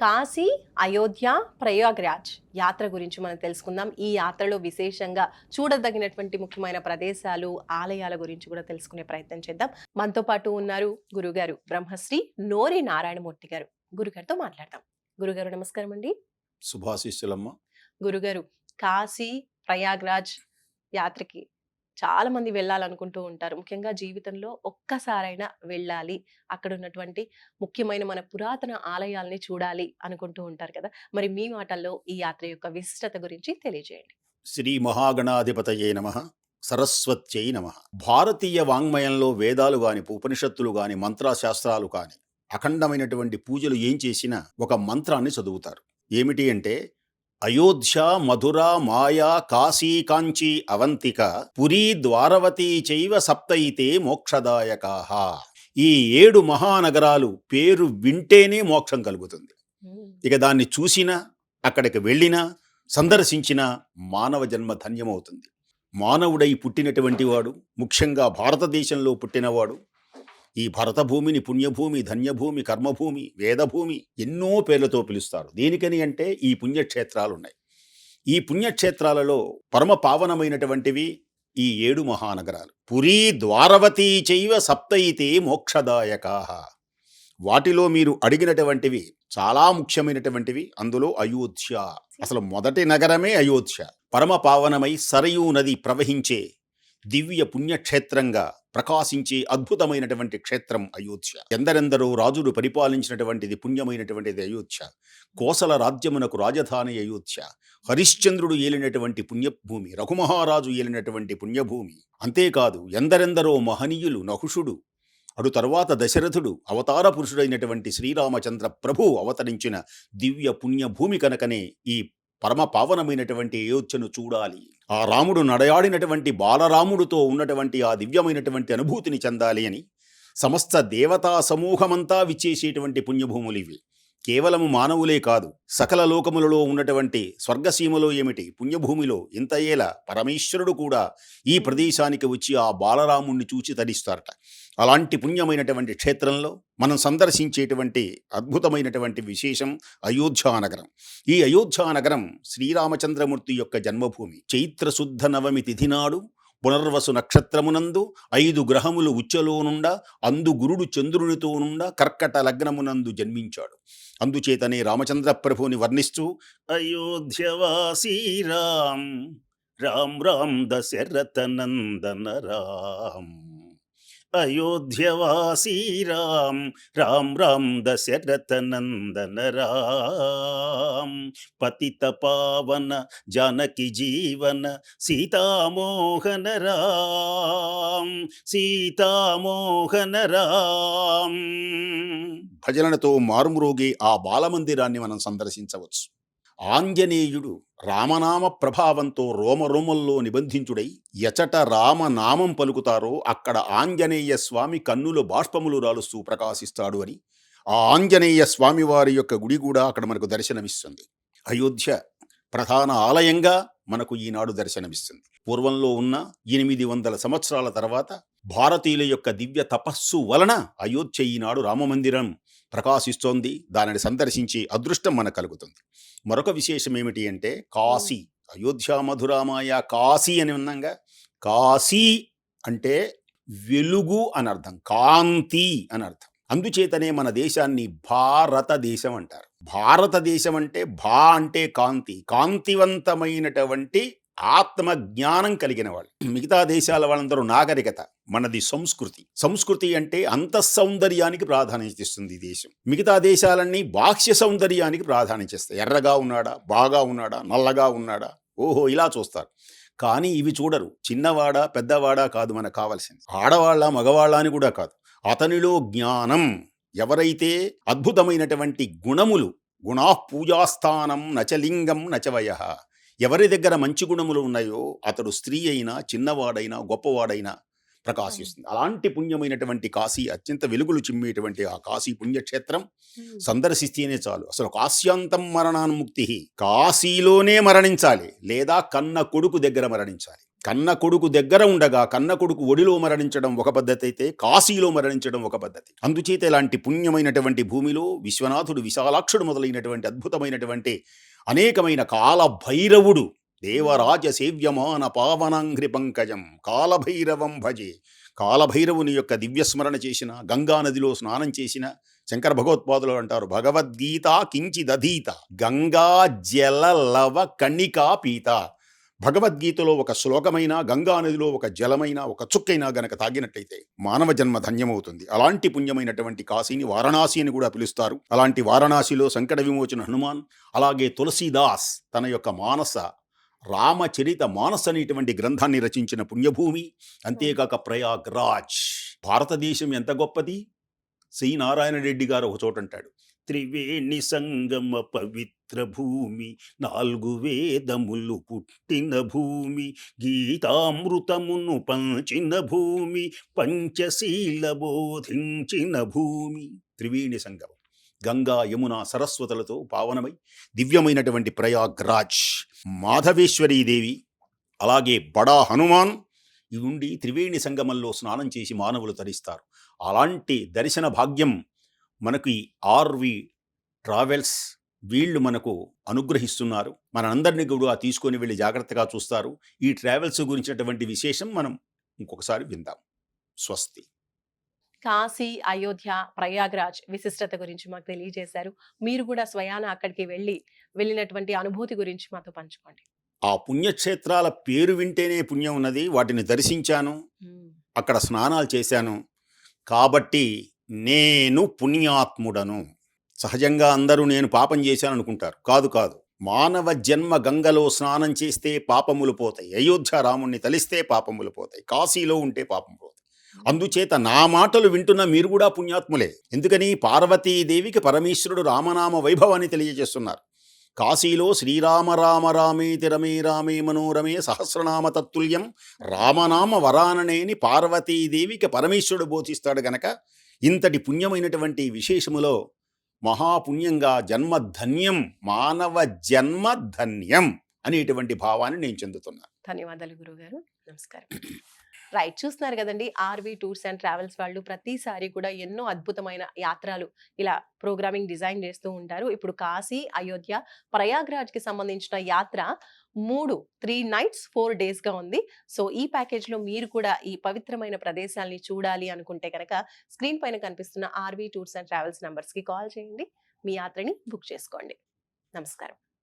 కాశీ, అయోధ్య, ప్రయాగ్రాజ్ యాత్ర గురించి మనం తెలుసుకుందాం. ఈ యాత్రలో విశేషంగా చూడదగినటువంటి ముఖ్యమైన ప్రదేశాలు, ఆలయాల గురించి కూడా తెలుసుకునే ప్రయత్నం చేద్దాం. మనతో పాటు ఉన్నారు గురుగారు బ్రహ్మశ్రీ నోరి నారాయణమూర్తి గారు. గురుగారితో మాట్లాడదాం. గురుగారు నమస్కారం అండి. శుభాశీస్సులమ్మ. గురుగారు, కాశీ, ప్రయాగ్రాజ్ యాత్రకి చాలా మంది వెళ్ళాలనుకుంటూ ఉంటారు. ముఖ్యంగా జీవితంలో ఒక్కసారైనా వెళ్ళాలి, అక్కడ ఉన్నటువంటి ముఖ్యమైన మన పురాతన ఆలయాల్ని చూడాలి అనుకుంటూ ఉంటారు కదా. మరి మీ మాటల్లో ఈ యాత్ర యొక్క విశిష్టత గురించి తెలియజేయండి. శ్రీ మహాగణాధిపతయే నమః, సరస్వత్యై నమః. భారతీయ వాంగ్మయంలో వేదాలు గాని, ఉపనిషత్తులు గాని, మంత్రశాస్త్రాలు కాని, అఖండమైనటువంటి పూజలు ఏం చేసినా ఒక మంత్రాన్ని చదువుతారు. ఏమిటి అంటే అయోధ్య, మధుర, మాయా, కాశీ, కాంచీ, అవంతిక, పురీ, ద్వారవతీ చైవ సప్తయితే మోక్షదాయకాః. ఈ 7 మహానగరాలు పేరు వింటేనే మోక్షం కలుగుతుంది. ఇక దాన్ని చూసినా, అక్కడికి వెళ్ళినా, సందర్శించిన మానవ జన్మ ధన్యమవుతుంది. మానవుడై పుట్టినటువంటి వాడు, ముఖ్యంగా భారతదేశంలో పుట్టినవాడు, ఈ భరతభూమిని పుణ్యభూమి, ధన్యభూమి, కర్మభూమి, వేదభూమి ఎన్నో పేర్లతో పిలుస్తారు. దేనికని అంటే ఈ పుణ్యక్షేత్రాలు ఉన్నాయి. ఈ పుణ్యక్షేత్రాలలో పరమ పావనమైనటువంటివి ఈ 7 మహానగరాలు. పురీ, ద్వారవతీ చైవ సప్తయితే మోక్షదాయకాః. వాటిలో మీరు అడిగినటువంటివి చాలా ముఖ్యమైనటువంటివి. అందులో అయోధ్య, అసలు మొదటి నగరమే అయోధ్య. పరమ పావనమై సరయూ నది ప్రవహించే దివ్య పుణ్యక్షేత్రంగా ప్రకాశించే అద్భుతమైనటువంటి క్షేత్రం అయోధ్య. ఎందరెందరో రాజులు పరిపాలించినటువంటిది పుణ్యమైనటువంటిది అయోధ్య. కోసల రాజ్యమునకు రాజధాని అయోధ్య. హరిశ్చంద్రుడు ఏలినటువంటి పుణ్యభూమి, రఘుమహారాజు ఏలినటువంటి పుణ్యభూమి. అంతేకాదు ఎందరెందరో మహనీయులు, నహుషుడు, అటు తర్వాత దశరథుడు, అవతార పురుషుడైనటువంటి శ్రీరామచంద్ర ప్రభు అవతరించిన దివ్య పుణ్యభూమి కనుకనే ఈ పరమ పావనమైనటువంటి అయోధ్యను చూడాలి. ఆ రాముడు నడయాడినటువంటి బాలరాముడితో ఉన్నటువంటి ఆ దివ్యమైనటువంటి అనుభూతిని చెందాలి అని సమస్త దేవతా సమూహమంతా విచ్చేసేటువంటి పుణ్యభూములు ఇవి. కేవలము మానవులే కాదు, సకల లోకములలో ఉన్నటువంటి స్వర్గసీమలో ఏమిటి, పుణ్యభూమిలో ఇంత ఏల పరమేశ్వరుడు కూడా ఈ ప్రదేశానికి వచ్చి ఆ బాలరాముణ్ణి చూచి తరిస్తారట. అలాంటి పుణ్యమైనటువంటి క్షేత్రంలో మనం సందర్శించేటువంటి అద్భుతమైనటువంటి విశేషం అయోధ్యానగరం. ఈ అయోధ్యానగరం శ్రీరామచంద్రమూర్తి యొక్క జన్మభూమి. చైత్రశుద్ధ నవమి తిథి నాడు పునర్వసు నక్షత్రమునందు 5 గ్రహములు ఉచ్చలోనుండా అందు గురుడు చంద్రునితో నుండా కర్కట లగ్నమునందు జన్మించాడు. అందుచేతనే రామచంద్ర ప్రభుని వర్ణిస్తూ అయోధ్యవాసీ రామ్ రామ్ రామ్ దశరథ నందన రామ్, అయోధ్యవాసీ రామ్ రామ్ రామ్ దశరథ నందన రామ్, పతిత పావన జానకి జీవన సీతామోహన రామ్ సీతామోహన రామ్. భజనలతో మారుమ్రోగే ఆ బాలమందిరాన్ని మనం సందర్శించవచ్చు. ఆంజనేయుడు రామనామ ప్రభావంతో రోమరోమల్లో నిబంధించుడై ఎచట రామనామం పలుకుతారో అక్కడ ఆంజనేయ స్వామి కన్నుల బాష్పములు రాలుస్తూ ప్రకాశిస్తాడు అని ఆ ఆంజనేయ స్వామి వారి యొక్క గుడి కూడా అక్కడ మనకు దర్శనమిస్తుంది. అయోధ్య ప్రధాన ఆలయంగా మనకు ఈనాడు దర్శనమిస్తుంది. పూర్వంలో ఉన్న 800 సంవత్సరాల తర్వాత భారతీయుల యొక్క దివ్య తపస్సు వలన అయోధ్య ఈనాడు రామమందిరం ప్రకాశిస్తోంది. దానిని సందర్శించే అదృష్టం మనకు కలుగుతుంది. మరొక విశేషం ఏమిటి అంటే కాశీ. అయోధ్య, మధుర, మాయా, కాశీ అని ఉన్నాగా. కాశీ అంటే వెలుగు అని అర్థం, కాంతి అని అర్థం. అందుచేతనే మన దేశాన్ని భారతదేశం అంటారు. భారతదేశం అంటే భా అంటే కాంతి, కాంతివంతమైనటువంటి ఆత్మ జ్ఞానం కలిగిన వాళ్ళు. మిగతా దేశాల వాళ్ళందరూ నాగరికత, మనది సంస్కృతి. సంస్కృతి అంటే అంతఃసౌందర్యానికి ప్రాధాన్యత ఇస్తుంది ఈ దేశం. మిగతా దేశాలన్నీ బాహ్య సౌందర్యానికి ప్రాధాన్యత ఇస్తాయి. ఎర్రగా ఉన్నాడా, బాగా ఉన్నాడా, నల్లగా ఉన్నాడా, ఓహో ఇలా చూస్తారు. కానీ ఇవి చూడరు. చిన్నవాడా పెద్దవాడా కాదు మనకు కావాల్సింది, ఆడవాళ్ళ మగవాళ్ళ అని కూడా కాదు. అతనిలో జ్ఞానం. ఎవరైతే అద్భుతమైనటువంటి గుణములు, గుణా పూజాస్థానం నచలింగం నచవయః, ఎవరి దగ్గర మంచి గుణములు ఉన్నాయో అతడు స్త్రీ అయినా చిన్నవాడైనా గొప్పవాడైనా ప్రకాశిస్తుంది. అలాంటి పుణ్యమైనటువంటి కాశీ, అత్యంత వెలుగులు చిమ్మేటువంటి ఆ కాశీ పుణ్యక్షేత్రం సందర్శిస్తేనే చాలు. అసలు కాశ్యాంతం మరణాన్ముక్తి, కాశీలోనే మరణించాలి లేదా కన్న కొడుకు దగ్గర మరణించాలి. కన్న కొడుకు దగ్గర ఉండగా కన్న కొడుకు ఒడిలో మరణించడం ఒక పద్ధతి అయితే కాశీలో మరణించడం ఒక పద్ధతి. అందుచేత ఇలాంటి పుణ్యమైనటువంటి భూమిలో విశ్వనాథుడు, విశాలాక్షుడు మొదలైనటువంటి అద్భుతమైనటువంటి అనేకమైన కాలభైరవుడు, దేవరాజ సేవ్యమాన పావనాంఘ్రి పంకజం కాలభైరవం భజే, కాలభైరవుని యొక్క దివ్యస్మరణ చేసిన, గంగా నదిలో స్నానం చేసిన, శంకర భగవత్పాదులు అంటారు భగవద్గీత కించిదధీత గంగా జల లవ కణికా పీత. భగవద్గీతలో ఒక శ్లోకమైన, గంగా నదిలో ఒక జలమైన, ఒక చుక్కైనా గనక తాగినట్లయితే మానవ జన్మ ధన్యమవుతుంది. అలాంటి పుణ్యమైనటువంటి కాశీని వారణాసి అని కూడా పిలుస్తారు. అలాంటి వారణాసిలో సంకట విమోచన హనుమాన్, అలాగే తులసీదాస్ తన యొక్క మానస రామచరిత మానస్ అనేటువంటి గ్రంథాన్ని రచించిన పుణ్యభూమి. అంతేకాక ప్రయాగ్రాజ్. భారతదేశం ఎంత గొప్పది. సి నారాయణ రెడ్డి గారు ఒక చోట అంటాడు, త్రివేణి సంగమ పవిత్ర భూమి, 4 వేదములు పుట్టిన భూమి, గీతామృతమును పంచిన భూమి, పంచశీల బోధించిన భూమి. త్రివేణి సంగమం, గంగా యమున సరస్వతులతో పావనమై దివ్యమైనటువంటి ప్రయాగ్రాజ్. మాధవేశ్వరీదేవి, అలాగే బడా హనుమాన్ ఇవి ఉండి త్రివేణి సంగమంలో స్నానం చేసి మానవులు తరిస్తారు. అలాంటి దర్శన భాగ్యం మనకి ఆర్వి ట్రావెల్స్ వీళ్ళు మనకు అనుగ్రహిస్తున్నారు. మనందరినీ కూడా తీసుకొని వెళ్ళి జాగ్రత్తగా చూస్తారు. ఈ ట్రావెల్స్ గురించినటువంటి విశేషం మనం ఇంకొకసారి విందాం. స్వస్తి. కాశీ, అయోధ్య, ప్రయాగ్రాజ్ విశిష్టత గురించి మాకు తెలియజేశారు. మీరు కూడా స్వయాన అక్కడికి వెళ్ళినటువంటి అనుభూతి గురించి మాతో పంచుకోండి. ఆ పుణ్యక్షేత్రాల పేరు వింటేనే పుణ్యం ఉన్నది. వాటిని దర్శించాను, అక్కడ స్నానాలు చేశాను. కాబట్టి నేను పుణ్యాత్ముడను. సహజంగా అందరూ నేను పాపం చేశాను అనుకుంటారు. కాదు కాదు. మానవ జన్మ గంగలో స్నానం చేస్తే పాపములు పోతాయి. అయోధ్య రాముణ్ణి తలిస్తే పాపములు పోతాయి. కాశీలో ఉంటే పాపం పోతాయి. అందుచేత నా మాటలు వింటున్న మీరు కూడా పుణ్యాత్ములే. ఎందుకని? పార్వతీదేవికి పరమేశ్వరుడు రామనామ వైభవాన్ని తెలియజేస్తున్నారు. కాశీలో శ్రీరామ రామ రామేతి రమే రామే మనోరమే సహస్రనామ తత్తుల్యం రామనామ వరాననేని పార్వతీదేవికి పరమేశ్వరుడు బోధిస్తాడు గనక ఇంతటి పుణ్యమైనటువంటి విశేషములో మహాపుణ్యంగా జన్మధన్యం, మానవ జన్మధన్యం అనేటువంటి భావాన్ని నేను చెందుతున్నాను. ధన్యవాదాలు గురుగారు. నమస్కారం. రైట్, చూస్తున్నారు కదండి, ఆర్వి టూర్స్ అండ్ ట్రావెల్స్ వాళ్ళు ప్రతిసారి కూడా ఎన్నో అద్భుతమైన యాత్రలు ఇలా ప్రోగ్రామింగ్ డిజైన్ చేస్తూ ఉంటారు. ఇప్పుడు కాశీ, అయోధ్య, ప్రయాగ్రాజ్ కి సంబంధించిన యాత్ర 3 nights 4 days గా ఉంది. సో ఈ ప్యాకేజ్ లో మీరు కూడా ఈ పవిత్రమైన ప్రదేశాలని చూడాలి అనుకుంటే కనుక స్క్రీన్ పైన కనిపిస్తున్న RV tours and travels numbers కి కాల్ చేయండి. మీ యాత్రని బుక్ చేసుకోండి. నమస్కారం.